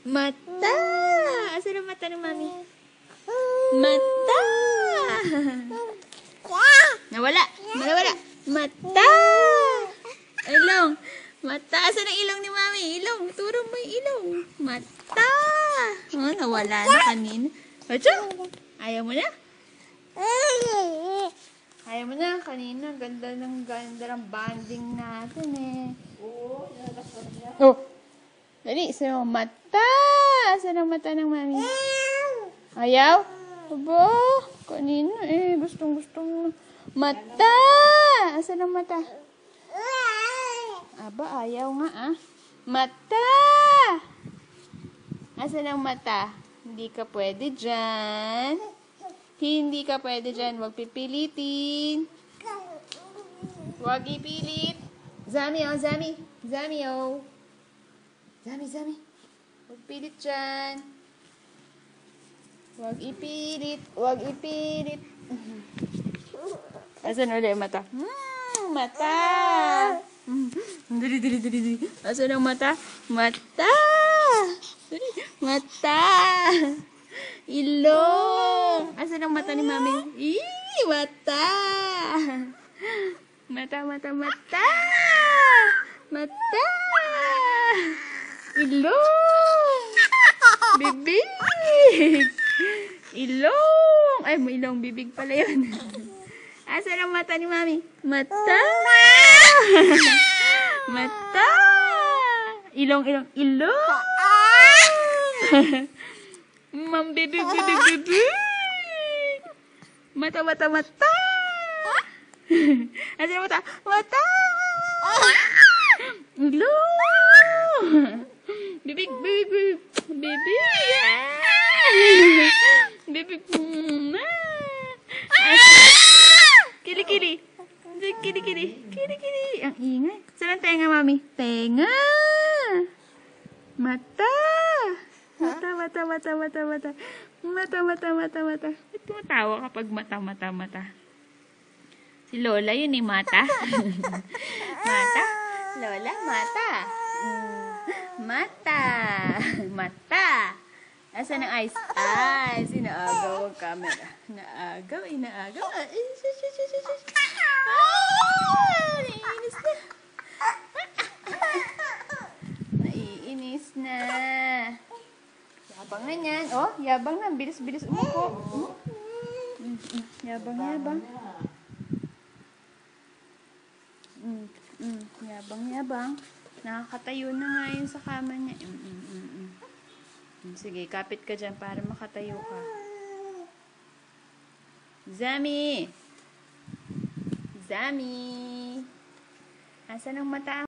Mata! Asan ang mata ng mami? Mata! Nawala! Nawala! Mata! Ilong! Mata! Asan ang ilong ni mami? Ilong! Turo mo yung ilong! Mata! Oh, nawala na kanina. Acho! Ayaw mo na? Ayaw mo na? Kanina, ganda ng banding natin eh. Oh! Dali, sa'yo, mata! Asan ang mata ng mami? Ayaw? Aba, kanina eh, gustong-gusto mo. Mata! Asan ang mata? Aba, ayaw nga ah. Mata! Asan ang mata? Hindi ka pwede dyan. Hindi ka pwede dyan. Huwag pipilitin. Huwag ipilit. Zami, oh, Zami. Zami, oh. Zami, Zami. Huwag pilit dyan. Huwag ipilit. Huwag ipilit. Asan ulit mata? Mata! Dali, dali, dali, dali. Asan ang mata? Mata! Dali. Mata! Ilong! Asan ang mata ni mami? Ih, mata! Mata, mata, mata! Mata! Ilong! Bibig! Ilong! Ay, may ilong. Bibig pala yun. Asan ang mata ni mami? Mata! Mata! Ilong, ilong, ilong! Bibig, bibig, bibig! Mata, mata, mata! Asan ang mata? Mata! Ilong! Bibig, bibig, bibig! Bibig! Bibig! Kili-kili! Kili-kili! Kili-kili! Ang ingay. Saan ang tenga, mami? Tenga! Mata! Mata, mata, mata, mata, mata. Mata, mata, mata, mata. Ba't tumatawa kapag mata, mata, mata? Si Lola yun eh, mata. Mata? Lola, mata. Mata. Mata. Asan ang eyes? Eyes. Inaagaw ang camera. Inaagaw, inaagaw. Naiinis na. Naiinis na. Yabang na yan. Oh, yabang na. Bilis-bilis umupo. Yabang, yabang. Yabang, yabang. Nakakatayo na nga yun sa kama niya. Sige, kapit ka dyan para makatayo ka. Zami! Zami! Asan ang mata?